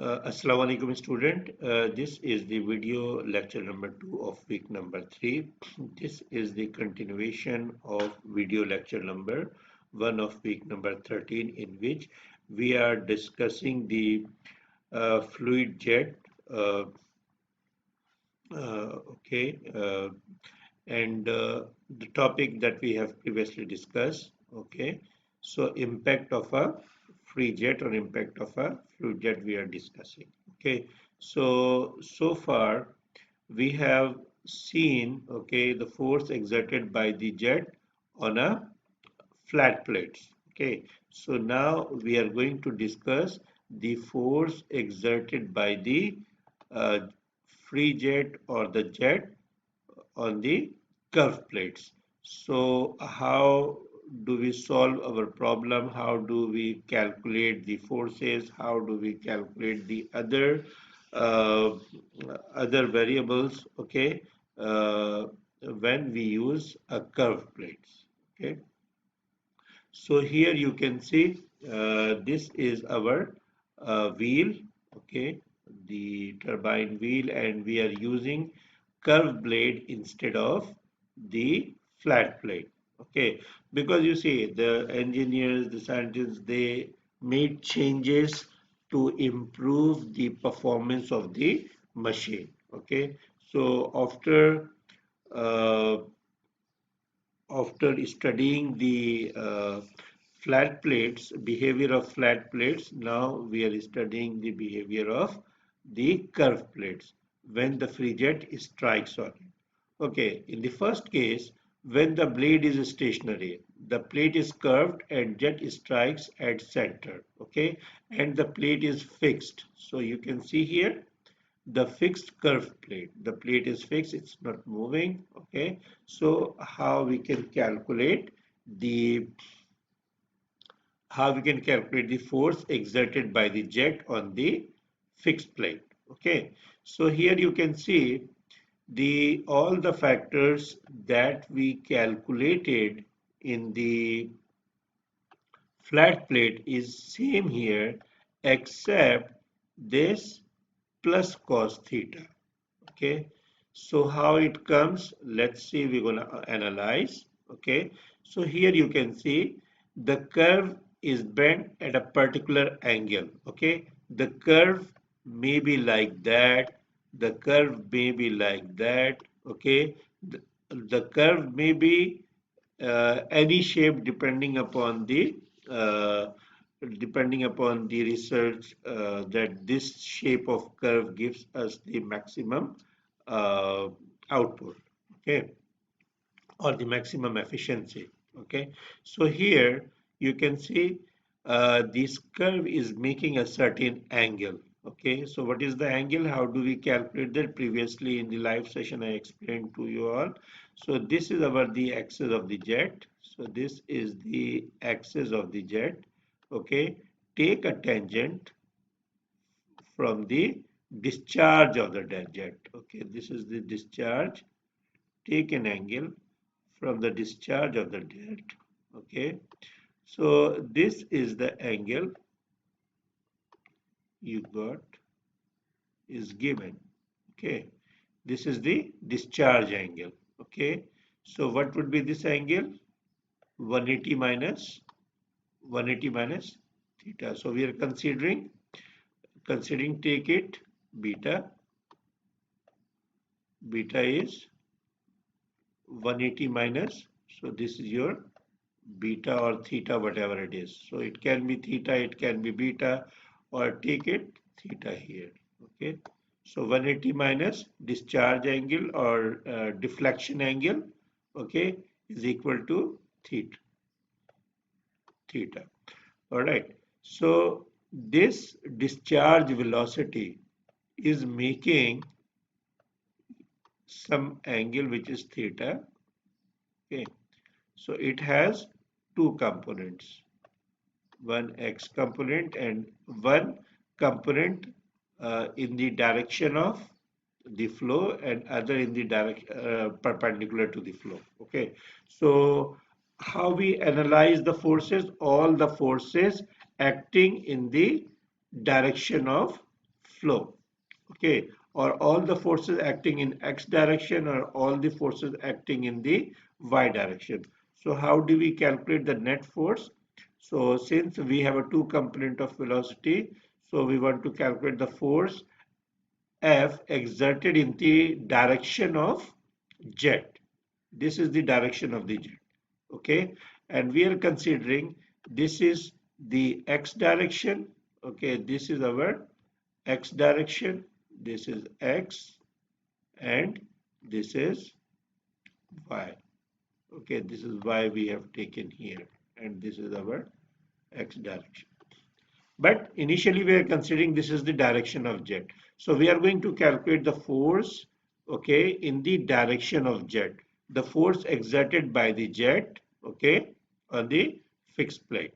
Assalamu alaikum student. This is the video lecture number 2 of week number 3. This is the continuation of video lecture number 1 of week number 13 in which we are discussing the fluid jet. Uh, okay. And the topic that we have previously discussed. Okay. So impact of a free jet or impact of a fluid jet we are discussing. Okay. So far we have seen, okay, the force exerted by the jet on a flat plates. Okay. So now we are going to discuss the force exerted by the uh, free jet or the jet on the curve plates. So how do we solve our problem? How do we calculate the forces? How do we calculate the uh, other variables? Okay, when we use a curve plates. Okay, so here you can see this is our wheel. Okay, the turbine wheel, and we are using curved blade instead of the flat blade. Okay, because you see the engineers, the scientists, they made changes to improve the performance of the machine. Okay, so uh, after studying the flat plates, behavior of flat plates, now we are studying the behavior of the curved plates when the free jet strikes on it. Okay, in the first case, when the blade is stationary, the plate is curved and jet strikes at center. Okay, and the plate is fixed. So you can see here the fixed curve plate. The plate is fixed, it's not moving. Okay, so the how we can calculate the force exerted by the jet on the fixed plate. Okay, so here you can see the all the factors that we calculated in the flat plate is same here, except this plus cos theta. Okay, so how it comes, let's see, we're going to analyze. Okay, so here you can see the curve is bent at a particular angle. Okay, the curve may be like that, the curve may be like that. Okay, the curve may be any shape uh, depending upon the research that this shape of curve gives us the maximum uh, output, okay, or the maximum efficiency. Okay, so here you can see this curve is making a certain angle. Okay, so what is the angle? How do we calculate that? Previously in the live session I explained to you all. So this is our the axis of the jet. So this is the axis of the jet. Okay, take a tangent from the discharge of the jet. Okay, this is the discharge. Take an angle from the discharge of the jet. Okay, so this is the angle you got is given. Okay, this is the discharge angle. Okay, so what would be this angle? 180 minus 180 minus theta. So we are considering take it beta. Beta is 180 minus. So this is your beta or theta, whatever it is. So it can be theta, it can be beta, or take it theta here. Okay. So 180 minus discharge angle or deflection angle, okay, is equal to theta. Theta. All right. So this discharge velocity is making some angle which is theta. Okay. So it has two components, one x component and one component in the direction of the flow and other in the direct perpendicular to the flow. Okay, so how we analyze the forces? All the forces acting in the direction of flow, okay, or all the forces acting in x direction or all the forces acting in the y direction. So how do we calculate the net force? So since we have a two component of velocity, so we want to calculate the force F exerted in the direction of jet. This is the direction of the jet, okay, and we are considering this is the x direction, okay, this is our x direction, this is x, and this is y, okay, this is y we have taken here, and this is our x direction. But initially we are considering this is the direction of jet. So we are going to calculate the force, okay, in the direction of jet. The force exerted by the jet, okay, on the fixed plate.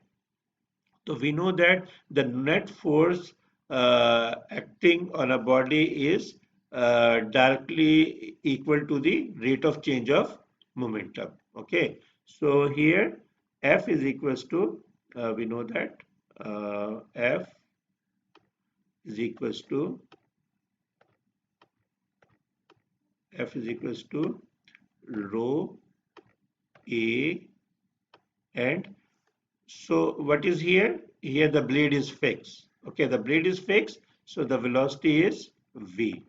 So we know that the net force acting on a body is directly equal to the rate of change of momentum. Okay. So here F is equals to, we know that F is equals to rho A, and so what is here? Here the blade is fixed. Okay, the blade is fixed, so the velocity is V.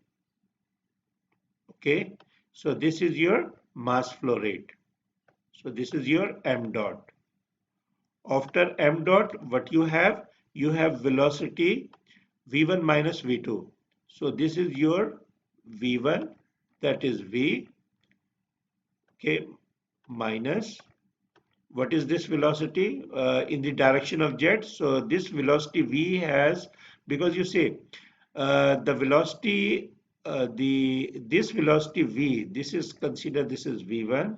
Okay, so this is your mass flow rate. So this is your m dot. After m dot, what you have? You have velocity v1 minus v2. So this is your v1, that is v, okay, minus, what is this velocity in the direction of jet? So this velocity v has, because you say the velocity, this velocity v, this is consider this is v1,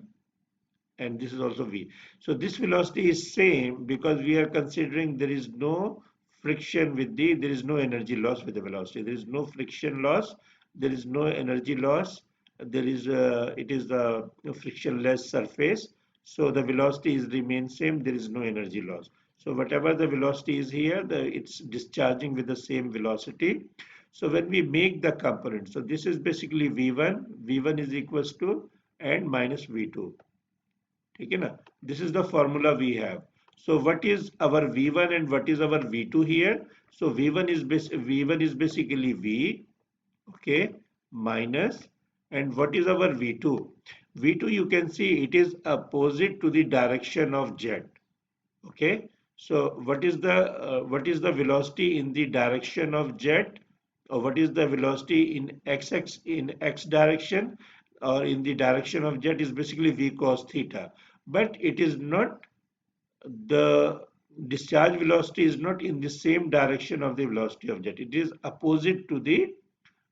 and this is also v. So this velocity is same because we are considering there is no friction with the, there is no energy loss with the velocity. There is no friction loss. There is no energy loss. There is it is the frictionless surface. So the velocity is remain same. There is no energy loss. So whatever the velocity is here, it's discharging with the same velocity. So when we make the component, so this is basically v1. V1 is equals to and minus v2. ठीक है ना? This is the formula we have. So what is our V1 and what is our V2 here? So V1 is basically V, okay, minus, and what is our V2? V2 you can see it is opposite to the direction of jet. Okay, so what is the velocity in the direction of jet, or what is the velocity in x direction, or in the direction of jet, is basically v cos theta, but it is not, the discharge velocity is not in the same direction of the velocity of jet, it is opposite to the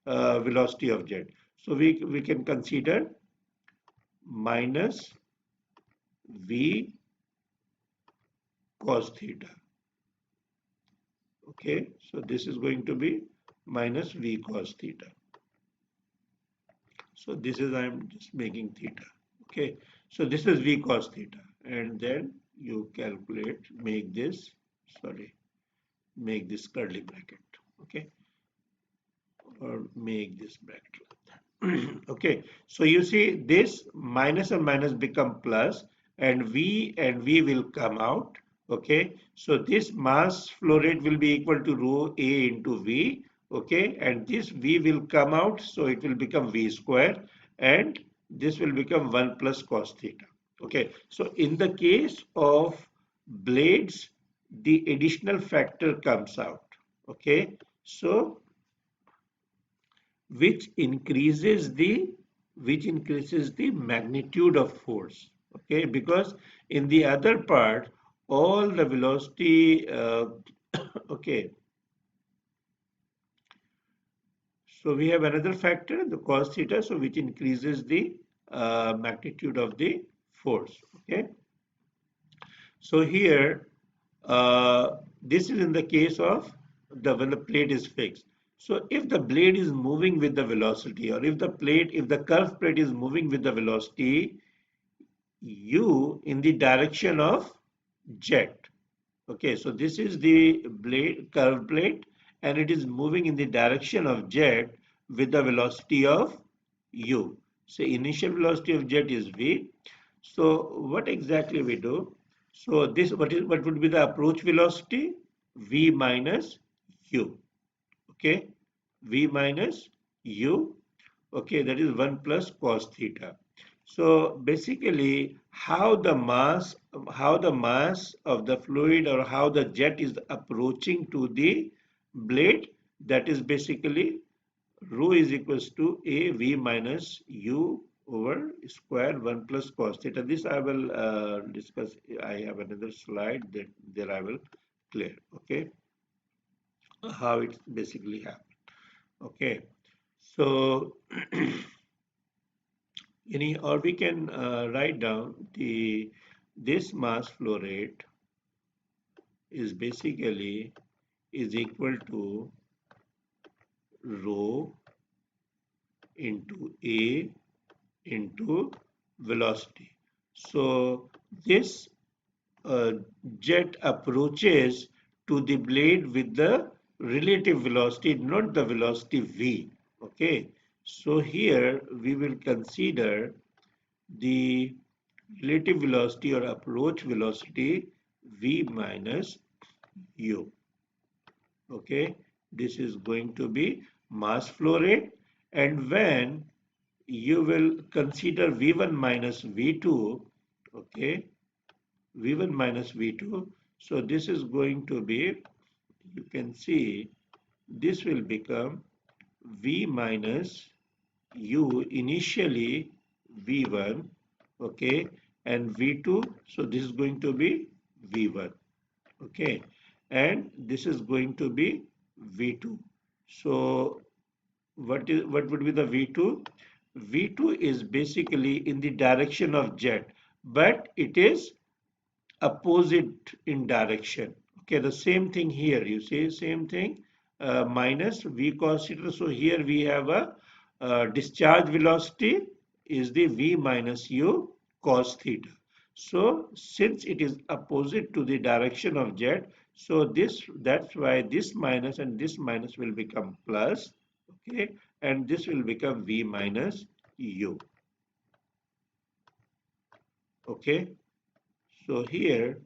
velocity of jet. So we can consider minus v cos theta. Okay, so this is going to be minus v cos theta. So this is, I am just making theta. Okay, so this is v cos theta, and then you calculate, make this, sorry, make this curly bracket. Okay, or make this bracket. Okay, so you see this minus and minus become plus, and v will come out. Okay, so this mass flow rate will be equal to rho A into V. Okay, and this V will come out, so it will become V square, and this will become 1 plus cos theta. Okay, so in the case of blades, the additional factor comes out. Okay, so which increases the magnitude of force. Okay, because in the other part all the velocity okay, so we have another factor, the cos theta, so which increases the magnitude of the force. Okay, so here this is in the case of when the plate is fixed. So if the blade is moving with the velocity, or if the curved plate is moving with the velocity u in the direction of jet. Okay, so this is the blade, curved plate, and it is moving in the direction of jet with the velocity of u. So initial velocity of jet is v. So what exactly we do? So this what would be the approach velocity? V minus u. Okay, v minus u. Okay, that is 1 plus cos theta. So basically, how the mass of the fluid or how the jet is approaching to the blade, that is basically rho is equals to a v minus u over square 1 plus cos theta. This I will discuss. I have another slide that there I will clear. Okay, how it basically happens. Okay, so any or we can write down the this mass flow rate is basically is equal to rho into a into velocity. So this uh, jet approaches to the blade with the relative velocity, not the velocity v. Okay, so here we will consider the relative velocity or approach velocity v minus u. Okay, this is going to be mass flow rate, and when you will consider v1 minus v2, okay, v1 minus v2, so this is going to be, you can see this will become v minus u initially v1, okay, and v2, so this is going to be v1, okay, and this is going to be v2. So what would be the v2? V2 is basically in the direction of jet, but it is opposite in direction. Okay, the same thing here. You see, same thing, minus v cos theta. So here we have a discharge velocity is the v minus u cos theta. So since it is opposite to the direction of jet, so that's why this minus and this minus will become plus. Okay, and this will become v minus u. Okay, so here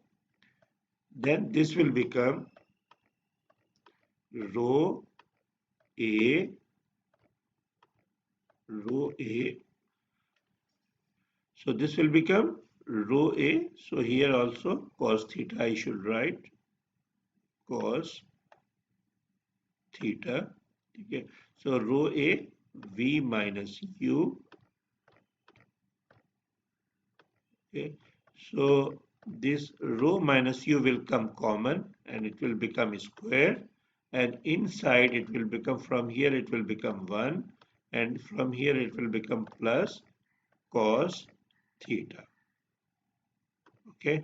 then this will become rho a rho a. So this will become rho a. So here also cos theta I should write cos theta. Okay. So rho a v minus u. Okay. So this rho minus u will come common and it will become square, and inside it will become, from here it will become 1, and from here it will become plus cos theta. Okay,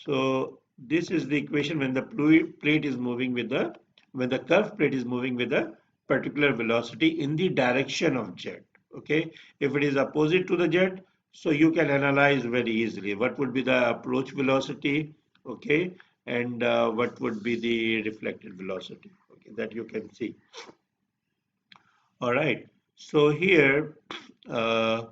so this is the equation when the plate is moving with the, when the curved plate is moving with a particular velocity in the direction of jet. Okay, if it is opposite to the jet, so you can analyze very easily what would be the approach velocity, okay, and what would be the reflected velocity, okay, that you can see. All right, so here uh,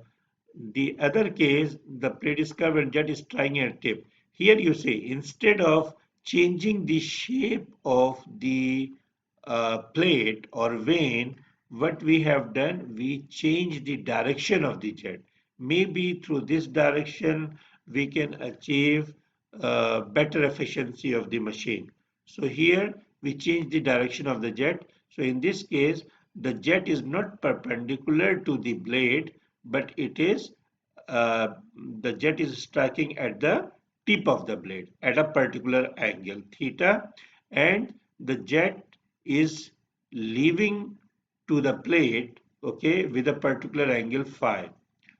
the other case, the plate is curved and jet is triangular tip. Here you see, instead of changing the shape of the plate or vane, what we have done, we change the direction of the jet. Maybe through this direction, we can achieve better efficiency of the machine. So here we change the direction of the jet. So in this case, the jet is not perpendicular to the blade, but it is uh, the jet is striking at the tip of the blade at a particular angle theta, and the jet is leaving to the plate, okay, with a particular angle phi.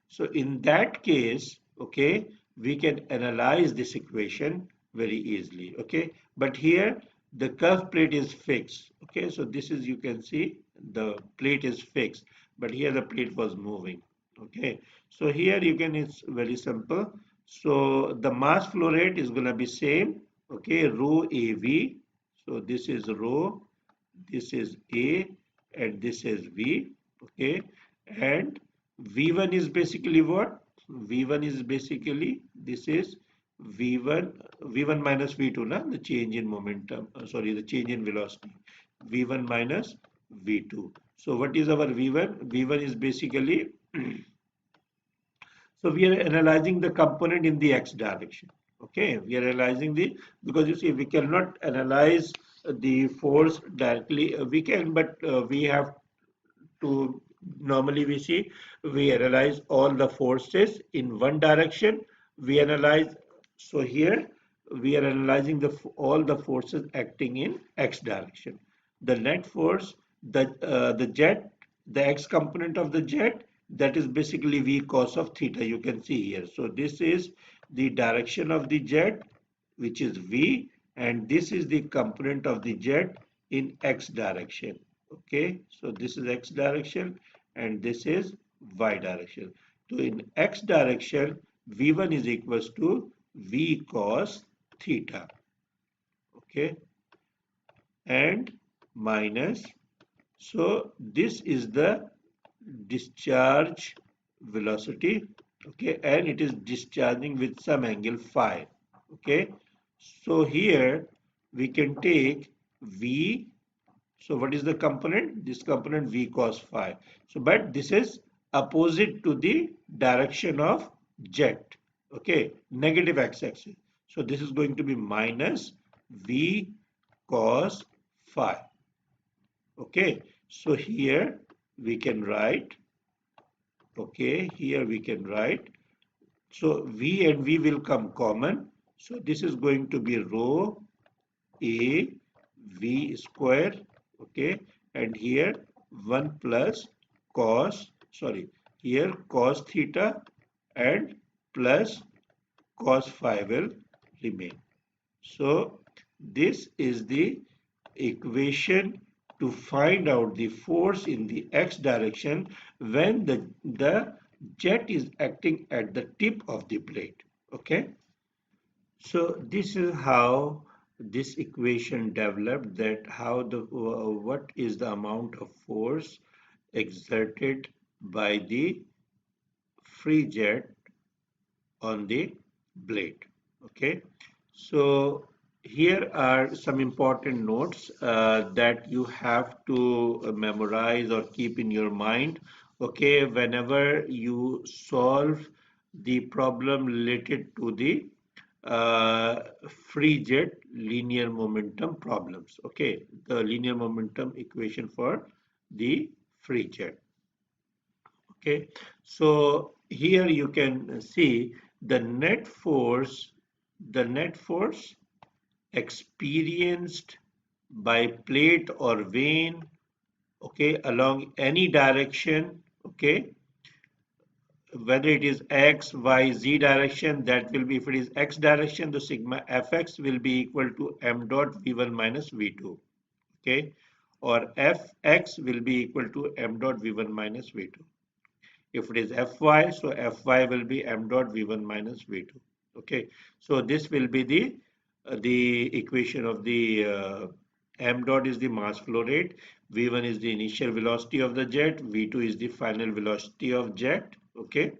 So in that case, okay, we can analyze this equation very easily, okay. But here the curved plate is fixed, okay. So this is, you can see the plate is fixed, but here the plate was moving, okay. So here you can, it's very simple. So the mass flow rate is going to be same, okay, rho AV. So this is rho this is A, and this is V, okay, and V1 is basically what? V1 is basically, this is V1 minus V2, na? The change in momentum, sorry, the change in velocity, V1 minus V2. So what is our V1? V1 is basically, so we are analyzing the component in the x direction. Okay, we are analyzing the, because you see we cannot analyze the force directly. We can, but we have to, normally we see we analyze all the forces in one direction. We analyze, so here we are analyzing all the forces acting in x direction. The net force, the jet, the x component of the jet, that is basically v cos of theta, you can see here. So this is the direction of the jet, which is v, and this is the component of the jet in x direction. Okay, so this is x direction and this is y direction. So in x direction, v1 is equals to v cos theta. Okay, and minus, so this is the discharge velocity, okay, and it is discharging with some angle phi. Okay, so here we can take v. So what is the component? This component v cos phi. So but this is opposite to the direction of jet. Okay, negative x-axis. So this is going to be minus v cos phi. Okay, so here we can write, okay, here we can write, so v and v will come common. So this is going to be rho a v square, okay, and here 1 plus cos, sorry, here cos theta and plus cos phi will remain. So this is the equation to find out the force in the x direction when the jet is acting at the tip of the blade. Okay. So this is how this equation developed, that how the what is the amount of force exerted by the free jet on the blade. Okay, so here are some important notes that you have to memorize or keep in your mind. Okay, whenever you solve the problem related to the free jet linear momentum problems. Okay, the linear momentum equation for the free jet. Okay, so here you can see the net force experienced by plate or vane, okay, along any direction, okay, whether it is x, y, z direction, that will be, if it is x direction, the sigma fx will be equal to m dot v1 minus v2, okay, or fx will be equal to m dot v1 minus v2. If it is Fy, so Fy will be m dot V1 minus V2. Okay, so this will be the equation of the m dot is the mass flow rate, V1 is the initial velocity of the jet, V2 is the final velocity of jet. Okay,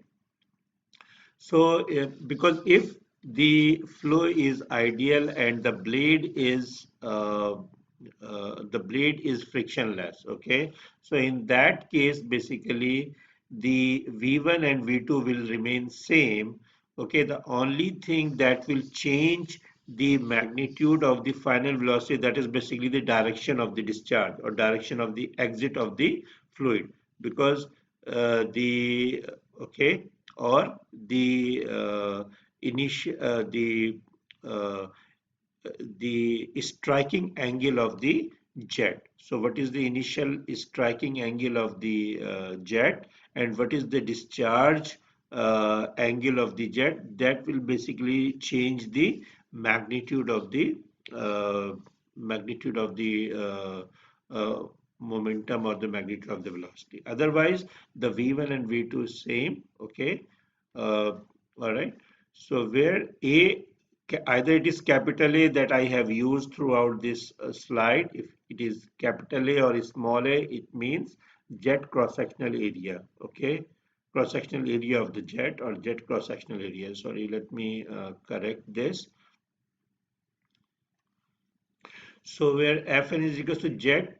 so because if the flow is ideal and the blade is frictionless, okay, so in that case basically the v1 and v2 will remain same. Okay, the only thing that will change the magnitude of the final velocity, that is basically the direction of the discharge or direction of the exit of the fluid, because the okay, or the initial uh, the striking angle of the jet. So what is the initial striking angle of the jet and what is the discharge angle of the jet? That will basically change the magnitude of the uh, magnitude of the momentum or the magnitude of the velocity. Otherwise, the V1 and V2 is same. Okay. All right. So where A either it is capital A that I have used throughout this slide. If it is capital A or small a, it means jet cross-sectional area. Okay, cross-sectional area of the jet or jet cross-sectional area. Sorry, let me correct this. So where Fn is equals to jet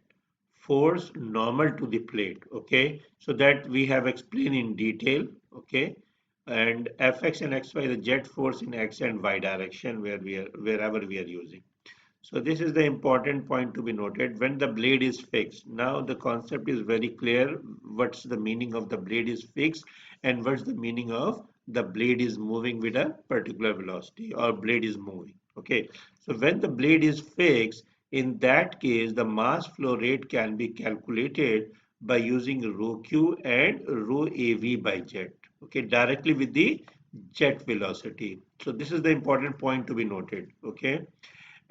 force normal to the plate, okay? So that we have explained in detail, okay? And Fx and Xy, the jet force in X and Y direction wherever we are using. So this is the important point to be noted when the blade is fixed. Now the concept is very clear. What's the meaning of the blade is fixed and what's the meaning of the blade is moving with a particular velocity or blade is moving. Okay. So when the blade is fixed, in that case, the mass flow rate can be calculated by using rho Q and rho AV by jet. Okay, directly with the jet velocity. So this is the important point to be noted. Okay,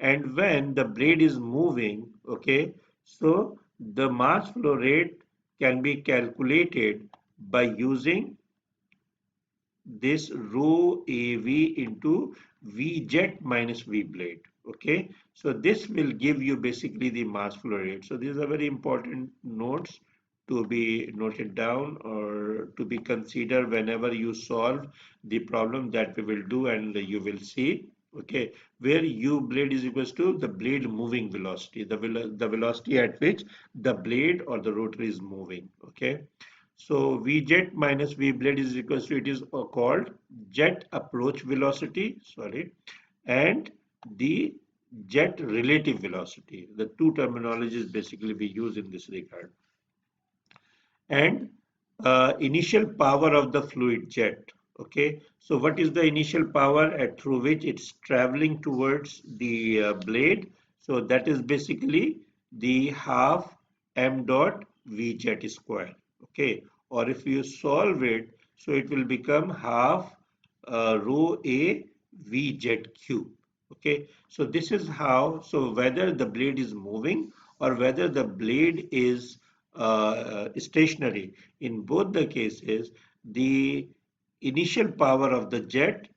and when the blade is moving, okay, so the mass flow rate can be calculated by using this rho AV into V jet minus V blade. Okay, so this will give you basically the mass flow rate. So these are very important notes to be noted down or to be considered whenever you solve the problem that we will do, and you will see, okay, where u blade is equals to the blade moving velocity, the velocity at which the blade or the rotor is moving. Okay, so V jet minus V blade is equals to, it is called jet approach velocity, sorry, and the jet relative velocity. The two terminologies basically we use in this regard. And initial power of the fluid jet. Okay, so what is the initial power at through which it's traveling towards the blade? So that is basically the half m dot v jet square. Okay, or if you solve it, so it will become half rho a v jet cube. Okay, so this is how, so whether the blade is moving or whether the blade is stationary, in both the cases, the initial power of the jet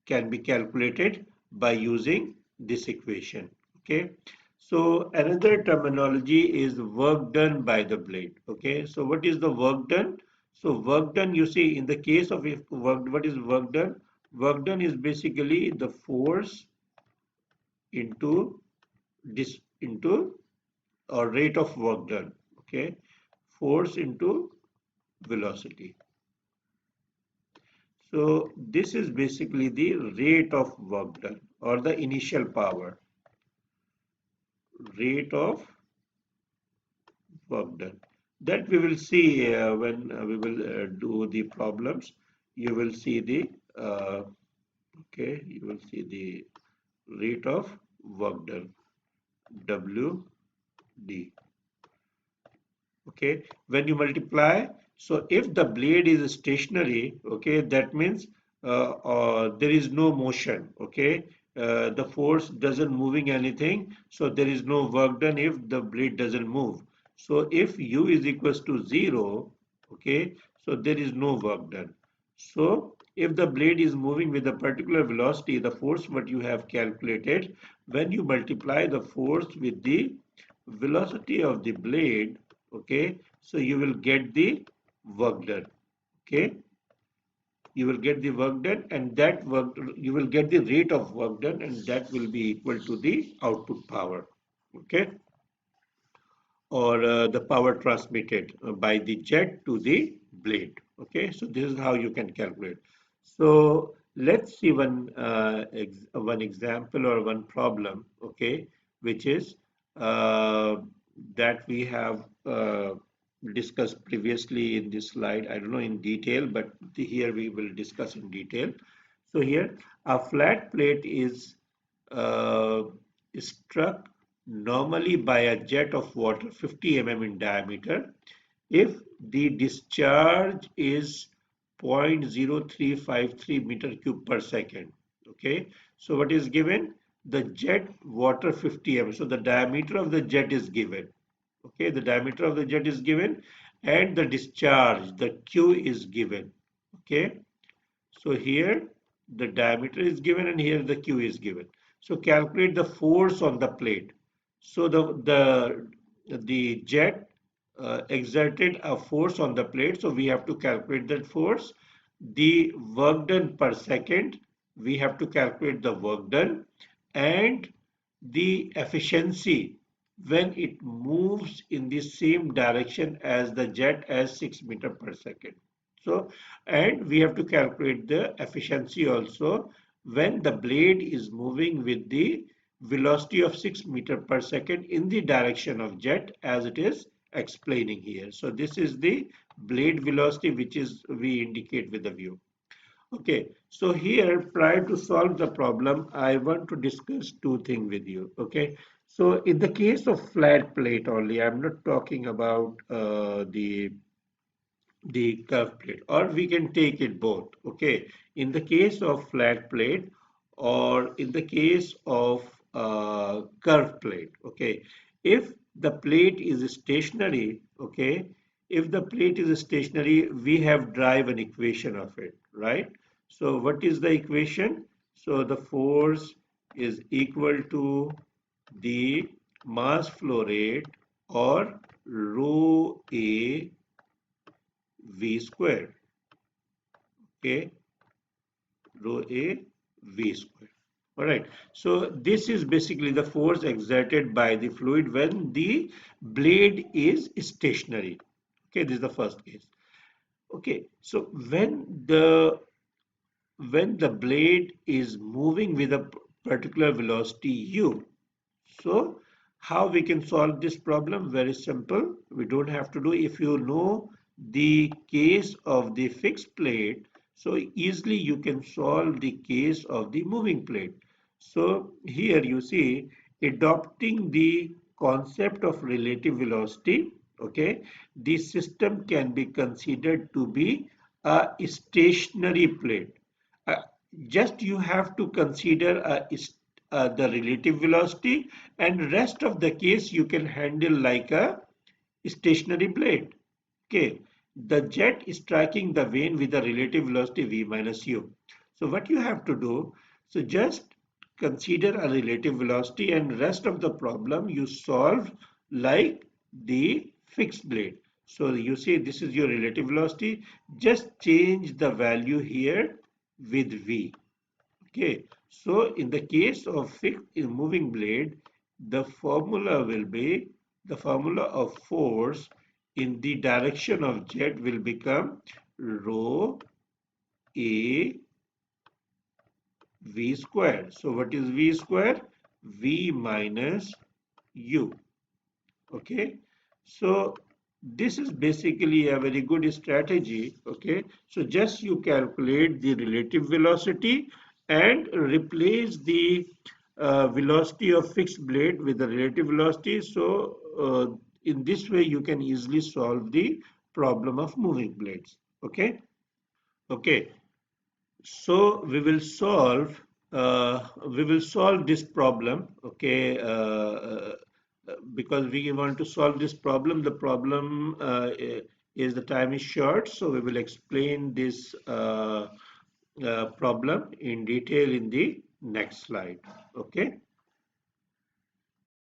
can be calculated by using this equation. Okay, so another terminology is work done by the blade. Okay, so what is the work done? So work done, you see, in the case of if work, what is work done? Work done is basically the force into this into or rate of work done. Okay, force into velocity. So this is basically the rate of work done or the initial power, rate of work done. That we will see when we will do the problems. You will see the okay, you will see the rate of work done, WD. Okay, when you multiply, so if the blade is stationary, okay, that means there is no motion. Okay, the force doesn't moving anything, so there is no work done if the blade doesn't move. So if u is equals to 0, okay, so there is no work done. So if the blade is moving with a particular velocity, the force what you have calculated, when you multiply the force with the velocity of the blade, okay, so you will get the work done. Okay, you will get the work done, and that work you will get the rate of work done, and that will be equal to the output power. Okay, or the power transmitted by the jet to the blade. Okay, so this is how you can calculate. So let's see one example or one problem. Okay, which is uh, that we have discussed previously in this slide. I don't know in detail, but here we will discuss in detail. So here a flat plate is uh, struck normally by a jet of water 50 mm in diameter if the discharge is 0.0353 meter cube per second. Okay, so what is given? The jet water 50 mm. So the diameter of the jet is given. Okay, the diameter of the jet is given and the discharge, the Q is given. Okay, so here the diameter is given and here the Q is given. So calculate the force on the plate. So the jet exerted a force on the plate. So we have to calculate that force. The work done per second, we have to calculate the work done, and the efficiency when it moves in the same direction as the jet as 6 meter per second. So, and we have to calculate the efficiency also when the blade is moving with the velocity of 6 meter per second in the direction of jet as it is explaining here. So this is the blade velocity which is we indicate with the view. Okay, so here prior to solve the problem, I want to discuss two things with you. Okay, so in the case of flat plate only, I'm not talking about the curved plate, or we can take it both. Okay, in the case of flat plate or in the case of curved plate. Okay, if the plate is stationary, okay, if the plate is stationary, we have drive an equation of it, right? So what is the equation? So the force is equal to the mass flow rate, or rho a v square. Okay, rho a v square. All right. So this is basically the force exerted by the fluid when the blade is stationary. Okay, this is the first case. Okay, so when the blade is moving with a particular velocity u, so how we can solve this problem? Very simple. We don't have to do, if you know the case of the fixed plate, so easily you can solve the case of the moving plate. So here you see, adopting the concept of relative velocity, okay, the system can be considered to be a stationary plate. Uh, just you have to consider the relative velocity, and rest of the case you can handle like a stationary plate. Okay, the jet is striking the vane with a relative velocity v minus u. So what you have to do, so just consider a relative velocity, and rest of the problem you solve like the fixed blade. So you see this is your relative velocity, just change the value here with v. Okay, so in the case of fixed in moving blade, the formula will be, the formula of force in the direction of jet will become rho a v square. So what is v square? V minus u. Okay, so this is basically a very good strategy. Okay, so just you calculate the relative velocity and replace the velocity of fixed blade with the relative velocity. So in this way you can easily solve the problem of moving blades. Okay, okay, so we will solve this problem. Okay, because we want to solve this problem. The problem is the time is short, so we will explain this problem in detail in the next slide. Okay.